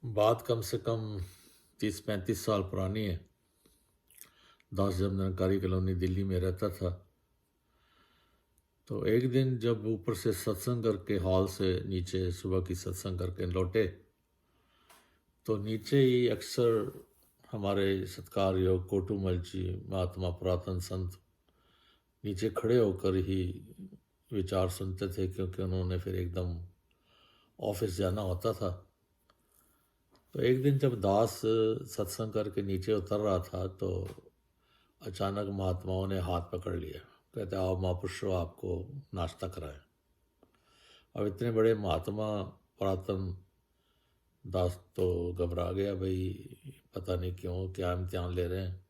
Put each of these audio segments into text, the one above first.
बात कम से कम 30-35 साल पुरानी है। दास जब निरंकारी कॉलोनी दिल्ली में रहता था, तो एक दिन जब ऊपर से सत्संग करके हॉल से नीचे सुबह की सत्संग करके लौटे, तो नीचे ही अक्सर हमारे सत्कार योग कोटूमल जी, महात्मा पुरातन संत नीचे खड़े होकर ही विचार सुनते थे, क्योंकि उन्होंने फिर एकदम ऑफिस जाना होता था। तो एक दिन जब दास सत्संग करके नीचे उतर रहा था, तो अचानक महात्माओं ने हाथ पकड़ लिया। कहते आओ महापुरुषों, आपको नाश्ता कराएं। अब इतने बड़े महात्मा पुरातन दास तो घबरा गया, भाई पता नहीं क्यों, क्या इम्तिहान ले रहे हैं।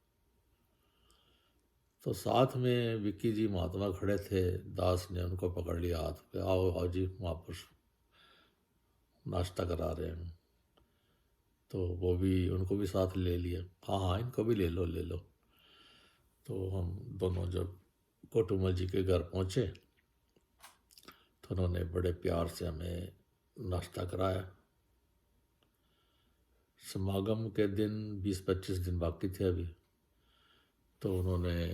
तो साथ में विक्की जी महात्मा खड़े थे, दास ने उनको पकड़ लिया हाथ पे, आओ आओ जी महापुरुष, नाश्ता करा रहे हैं। तो वो भी, उनको भी साथ ले लिया। हाँ हाँ, इनको भी ले लो ले लो। तो हम दोनों जब कोटूमल जी के घर पहुँचे, तो उन्होंने बड़े प्यार से हमें नाश्ता कराया। समागम के दिन 20-25 दिन बाकी थे अभी, तो उन्होंने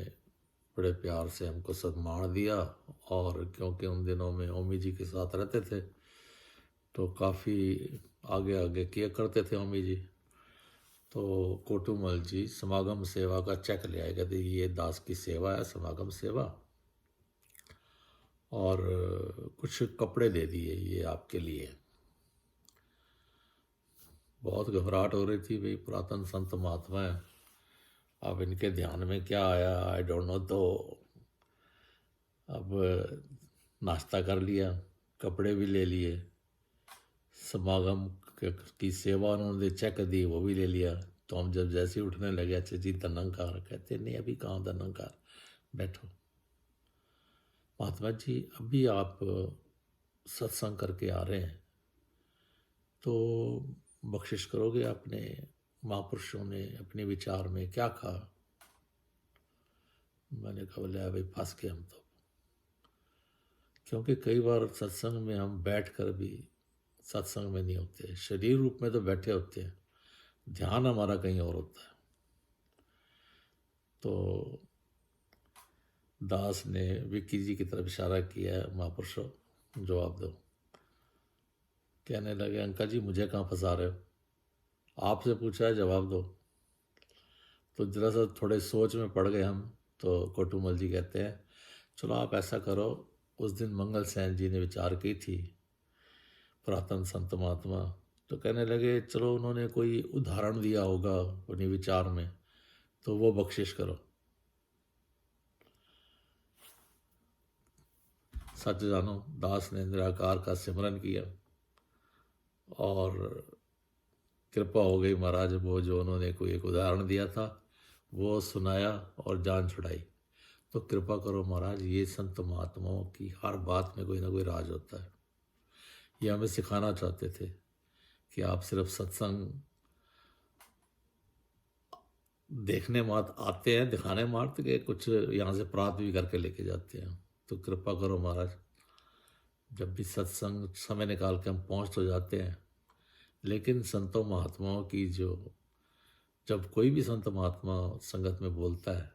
बड़े प्यार से हमको सम्मान दिया। और क्योंकि उन दिनों में ओमी जी के साथ रहते थे, तो काफ़ी आगे आगे किया करते थे ओमी जी। तो कोटूमल जी समागम सेवा का चेक ले आए, कहते ये दास की सेवा है, समागम सेवा, और कुछ कपड़े दे दिए, ये आपके लिए। बहुत घबराहट हो रही थी, भाई पुरातन संत महात्मा है, अब इनके ध्यान में क्या आया, आई डोंट नो। तो अब नाश्ता कर लिया, कपड़े भी ले लिए, समागम की सेवा उन्होंने चेक दी, वो भी ले लिया। तो हम जब जैसे ही उठने लगे, अच्छा जी धनंकार, कहते नहीं अभी कहाँ धनंकार, बैठो। महात्मा जी अभी आप सत्संग करके आ रहे हैं, तो बख्शिश करोगे, अपने महापुरुषों ने अपने विचार में क्या कहा। मैंने कहा बोले भाई फंस गए हम तो, क्योंकि कई बार सत्संग में हम बैठ कर भी सत्संग में नहीं होते, शरीर रूप में तो बैठे होते हैं, ध्यान हमारा कहीं और होता है। तो दास ने विक्की जी की तरफ इशारा किया, महापुरुषों जवाब दो। कहने लगे अंकल जी मुझे कहाँ फंसा रहे हो, आपसे पूछा है जवाब दो। तो जरा सा थोड़े सोच में पड़ गए हम। तो कोटूमल जी कहते हैं चलो आप ऐसा करो, उस दिन मंगल सेन जी ने विचार की थी, पुरातन संत महात्मा, तो कहने लगे चलो उन्होंने कोई उदाहरण दिया होगा अपने विचार में, तो वो बख्शिश करो। सच जानो, दास ने निराकार का सिमरन किया और कृपा हो गई महाराज, वो जो उन्होंने कोई एक उदाहरण दिया था वो सुनाया और जान छुड़ाई। तो कृपा करो महाराज, ये संत महात्माओं की हर बात में कोई ना कोई राज होता है। ये हमें सिखाना चाहते थे कि आप सिर्फ सत्संग देखने मात्र आते हैं, दिखाने मात्र के, कुछ यहाँ से प्राप्त भी करके लेके जाते हैं। तो कृपा करो महाराज, जब भी सत्संग समय निकाल के हम पहुँच तो जाते हैं, लेकिन संतों महात्माओं की जब कोई भी संत महात्मा संगत में बोलता है,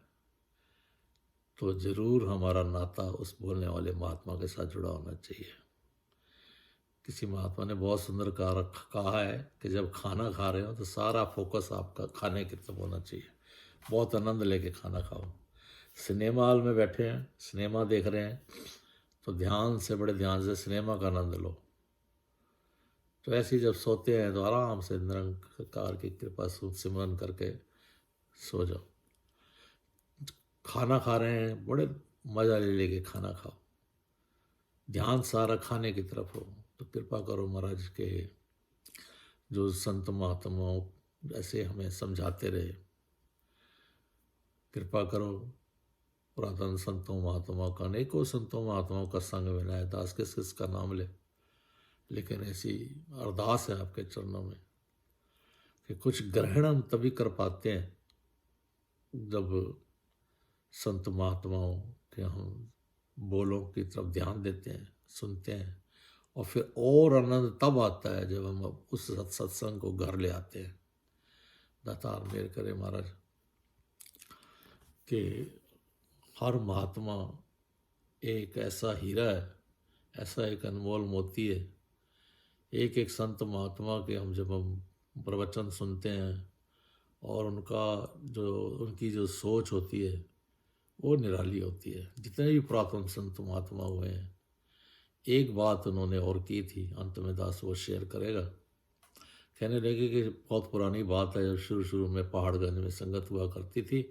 तो ज़रूर हमारा नाता उस बोलने वाले महात्मा के साथ जुड़ा होना चाहिए। किसी महात्मा ने बहुत सुंदर कहा है कि जब खाना खा रहे हो तो सारा फोकस आपका खाने की तरफ होना चाहिए, बहुत आनंद लेके खाना खाओ। सिनेमा हॉल में बैठे हैं, सिनेमा देख रहे हैं, तो ध्यान से, बड़े ध्यान से सिनेमा का आनंद लो। तो ऐसे ही जब सोते हैं तो आराम से निरंकार की कृपा सिमरन करके सो जाओ। खाना खा रहे हैं, बड़े मज़ा ले लेके खाना खाओ, ध्यान सारा खाने की तरफ हो। तो कृपा करो महाराज के जो संत महात्माओं ऐसे हमें समझाते रहे, कृपा करो पुरातन संतों महात्माओं का, अनेकों संतों महात्माओं का संग मिला है, दास किस किस का नाम ले, लेकिन ऐसी अरदास है आपके चरणों में कि कुछ ग्रहण हम तभी कर पाते हैं जब संत महात्माओं के हम बोलों की तरफ ध्यान देते हैं, सुनते हैं और फिर और आनंद तब आता है जब हम उस सत्संग को घर ले आते हैं। दातार मेहर करे महाराज कि हर महात्मा एक ऐसा हीरा है, ऐसा एक अनमोल मोती है। एक एक संत महात्मा के जब हम प्रवचन सुनते हैं और उनकी जो सोच होती है वो निराली होती है। जितने भी पुरातन संत महात्मा हुए हैं, एक बात उन्होंने और की थी, अंत में दास वो शेयर करेगा। कहने लगे कि बहुत पुरानी बात है, जब शुरू शुरू में पहाड़गंज में संगत हुआ करती थी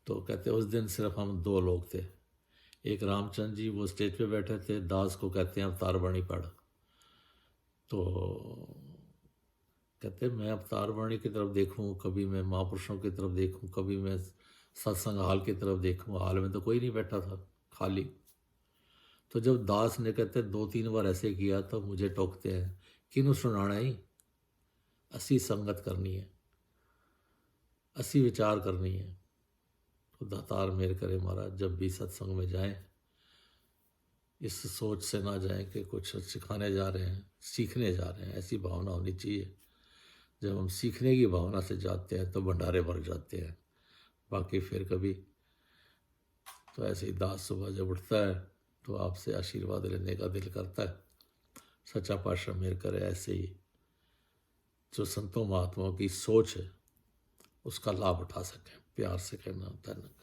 तो कहते उस दिन सिर्फ हम 2 लोग थे। एक रामचंद्र जी वो स्टेज पे बैठे थे, दास को कहते हैं अवतार वाणी पढ़। तो कहते मैं अवतार वाणी की तरफ देखूं, कभी मैं महापुरुषों की तरफ देखूं, कभी मैं सत्संग हाल की तरफ देखूं। हाल में तो कोई नहीं बैठा था, खाली। तो जब दास ने कहते 2-3 बार ऐसे किया तो मुझे टोकते हैं, किनू सुनाना ही, असी संगत करनी है, असी विचार करनी है। तो दातार मेहर करे महाराज, जब भी सत्संग में जाएं इस सोच से ना जाएं कि कुछ सिखाने जा रहे हैं, सीखने जा रहे हैं। ऐसी भावना होनी चाहिए। जब हम सीखने की भावना से जाते हैं तो भंडारे भर जाते हैं। बाकी फिर कभी तो ऐसे ही दास सुबह जब उठता है तो आपसे आशीर्वाद लेने का दिल करता है। सच्चा पातशाह मेहर करे ऐसे ही जो संतों महात्माओं की सोच है उसका लाभ उठा सकें। प्यार से कहना धन्यवाद।